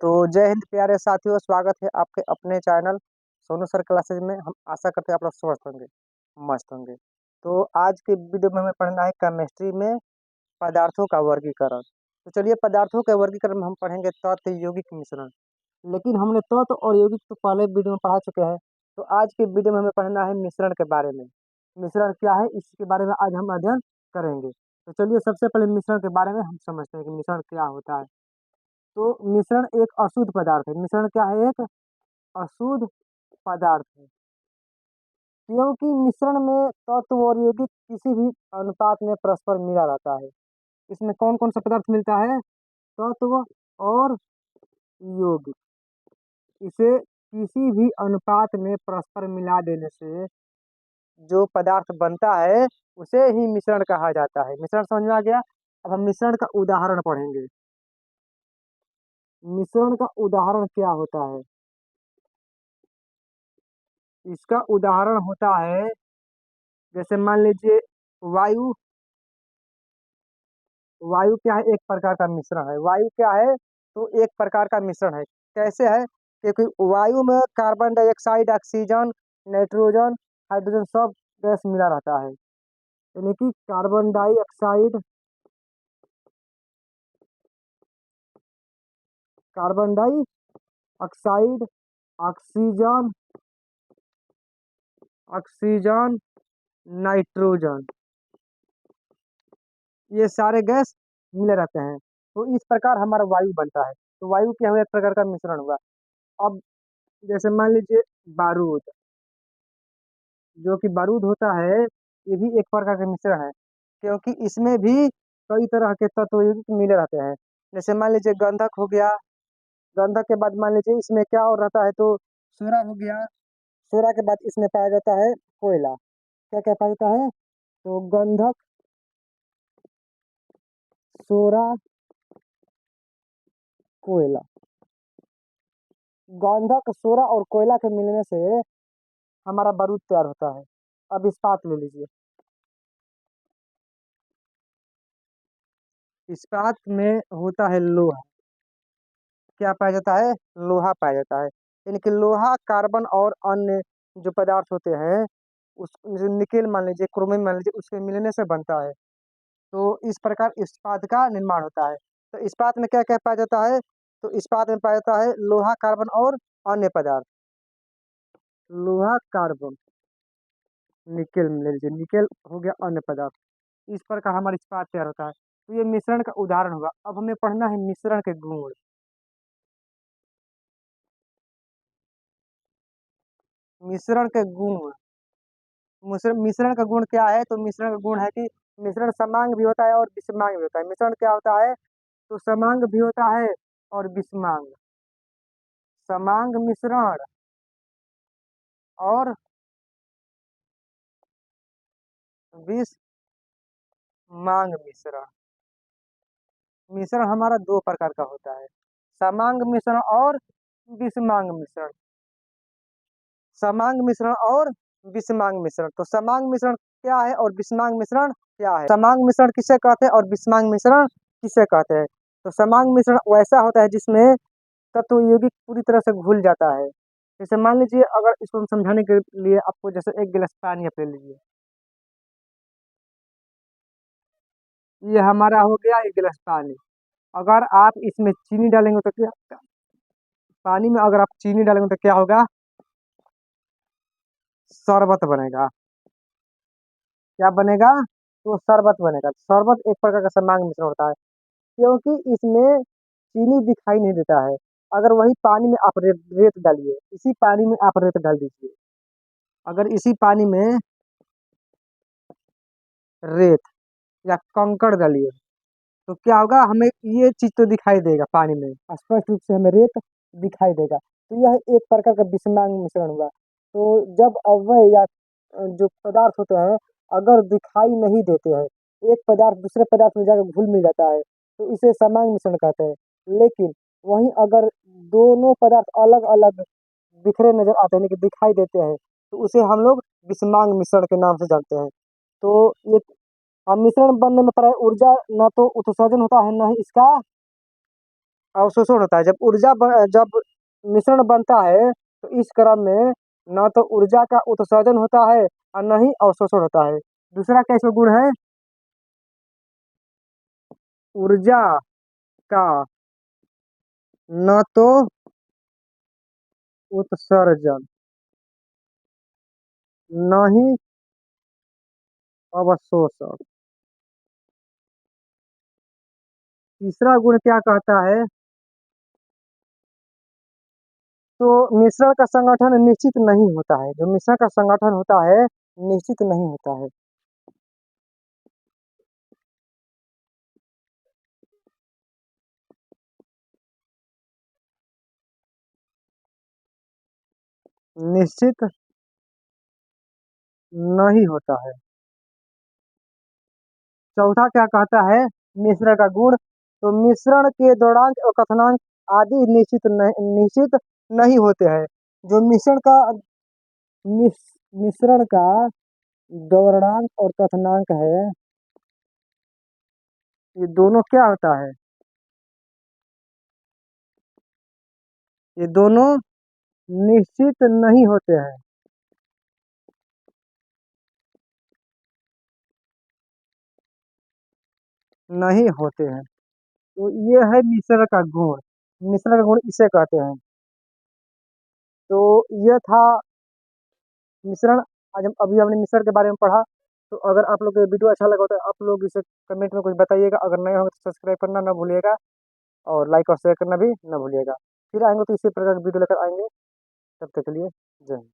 तो जय हिंद प्यारे साथियों, स्वागत है आपके अपने चैनल सोनू सर क्लासेज में। हम आशा करते हैं आप लोग स्वस्थ होंगे, मस्त होंगे। तो आज के वीडियो में हमें पढ़ना है केमिस्ट्री में पदार्थों का वर्गीकरण। तो चलिए, पदार्थों के वर्गीकरण में हम पढ़ेंगे तत्व, यौगिक, मिश्रण। लेकिन हमने तत्व और यौगिक तो पहले वीडियो में पढ़ा चुके हैं। तो आज के वीडियो में हमें पढ़ना है मिश्रण के बारे में। मिश्रण क्या है, इसके बारे में आज हम अध्ययन करेंगे। तो चलिए, सबसे पहले मिश्रण के बारे में हम समझते हैं कि मिश्रण क्या होता है। तो मिश्रण एक अशुद्ध पदार्थ है। मिश्रण क्या है? एक अशुद्ध पदार्थ है, क्योंकि मिश्रण में तत्व और यौगिक किसी भी अनुपात में परस्पर मिला रहता है। इसमें कौन कौन सा पदार्थ मिलता है? तत्व और यौगिक। इसे किसी भी अनुपात में परस्पर मिला देने से जो पदार्थ बनता है उसे ही मिश्रण कहा जाता है। मिश्रण समझ में आ गया। अब हम मिश्रण का उदाहरण पढ़ेंगे। मिश्रण का उदाहरण क्या होता है? इसका उदाहरण होता है, जैसे मान लीजिए वायु। वायु क्या है? एक प्रकार का मिश्रण है। वायु क्या है? तो एक प्रकार का मिश्रण है। कैसे है? क्योंकि वायु में carbon dioxide, oxygen, nitrogen, hydrogen सब गैस मिला रहता है। यानी कि carbon dioxide, carbon dioxide, oxygen, oxygen, nitrogen, ये सारे गैस मिले रहते हैं। तो इस प्रकार हमारा वायु बनता है। तो वायु क्या हुआ? एक प्रकार का मिश्रण हुआ। अब जैसे मान लीजिए बारूद, जो कि बारूद होता है, ये भी एक प्रकार का मिश्रण है, क्योंकि इसमें भी कई तरह के तत्व यौगिक मिले रहते हैं। जैसे मान लीजिए गंधक हो गया। गंधक के बाद मान लीजिए इसमें क्या और रहता है? तो सोरा हो गया। सोरा के बाद इसमें पाया जाता है कोयला। क्या क्या पाया जाता है? तो गंधक, सोरा, कोयला। गंधक, सोरा और कोयला के मिलने से हमारा बारूद तैयार होता है। अब इस्पात ले लीजिए। इस्पात में होता है लोहा। क्या पाया जाता है? लोहा पाया जाता है। यानी कि लोहा, कार्बन और अन्य जो पदार्थ होते हैं, उस जैसे निकेल मान लीजिए, क्रोमियम मान लीजिए, उसके मिलने से बनता है। तो इस प्रकार इस्पात का निर्माण होता है। तो इस्पात में क्या क्या पाया जाता है? तो इस्पात में पाया जाता है लोहा, कार्बन और अन्य पदार्थ। लोहा, कार्बन, निकेल ले लीजिए, निकेल हो गया अन्य पदार्थ। इस प्रकार हमारा इस्पात तैयार होता है। तो ये मिश्रण का उदाहरण होगा। अब हमें पढ़ना है मिश्रण के गुण। मिश्रण के गुण। मिश्रण का गुण क्या है? तो मिश्रण का गुण है कि मिश्रण समांग भी होता है और विषमांग भी होता है। मिश्रण क्या होता है? तो समांग भी होता है और विषमांग। समांग मिश्रण और विषमांग मिश्रण। मिश्रण हमारा दो प्रकार का होता है, समांग मिश्रण और विषमांग मिश्रण। समांग मिश्रण और विषमांग मिश्रण। तो समांग मिश्रण क्या है और विषमांग मिश्रण क्या है? समांग मिश्रण किसे कहते हैं और विषमांग मिश्रण किसे कहते हैं? तो समांग मिश्रण वैसा होता है जिसमें तत्व यौगिक पूरी तरह से घुल जाता है। जैसे मान लीजिए, अगर इसको हम समझाने के लिए आपको जैसे एक गिलास पानी आप ले लीजिए। ये हमारा हो गया एक गिलास पानी। अगर आप इसमें चीनी डालेंगे तो क्या? पानी में अगर आप चीनी डालेंगे तो क्या होगा? शरबत बनेगा। क्या बनेगा? तो शरबत बनेगा। शरबत एक प्रकार का समांग मिश्रण होता है, क्योंकि इसमें चीनी दिखाई नहीं देता है। अगर वही पानी में आप रेत डालिए, इसी पानी में आप रेत डाल दीजिए। अगर इसी पानी में रेत या कंकड़ डालिए तो क्या होगा? हमें ये चीज तो दिखाई देगा, पानी में स्पष्ट रूप से हमें रेत दिखाई देगा। तो यह एक प्रकार का विषमांग मिश्रण हुआ। तो जब अव्यय या जो पदार्थ होते हैं अगर दिखाई नहीं देते हैं, एक पदार्थ दूसरे पदार्थ में जाकर घुल मिल जाता है, तो इसे समांग मिश्रण कहते हैं। लेकिन वहीं अगर दोनों पदार्थ अलग अलग बिखरे नजर आते हैं, लेकिन दिखाई देते हैं, तो उसे हम लोग विषमांग मिश्रण के नाम से जानते हैं। तो ये मिश्रण बनने में प्राय ऊर्जा न तो उत्सर्जन होता है, न ही इसका अवशोषण होता है। जब मिश्रण बनता है तो इस क्रम में न तो ऊर्जा का उत्सर्जन होता है और न ही अवशोषण होता है। दूसरा कैसे गुण है? ऊर्जा का न तो उत्सर्जन न ही अवशोषण। तीसरा गुण क्या कहता है? तो मिश्रण का संगठन निश्चित नहीं होता है। जो मिश्रण का संगठन होता है निश्चित नहीं होता है। निश्चित नहीं होता है। चौथा क्या कहता है मिश्रण का गुण? तो मिश्रण के दौरान क्वथनांक आदि निश्चित नहीं होते हैं। जो मिश्रण का दौरान और क्वथनांक है, ये दोनों क्या होता है? ये दोनों निश्चित नहीं होते हैं। नहीं होते हैं। तो ये है मिश्रण का गुण। मिश्रण का गुण इसे कहते हैं। तो ये था मिश्रण। आज हम अभी हमने मिश्रण के बारे में पढ़ा। तो अगर आप लोग को ये वीडियो अच्छा लगा हो तो आप लोग इसे कमेंट में कुछ बताइएगा। अगर नए हो तो सब्सक्राइब करना ना भूलिएगा और लाइक और शेयर करना भी ना भूलिएगा। फिर आएंगे तो इसी प्रकार की वीडियो लेकर आएंगे। तब तक के लिए जय हिंद।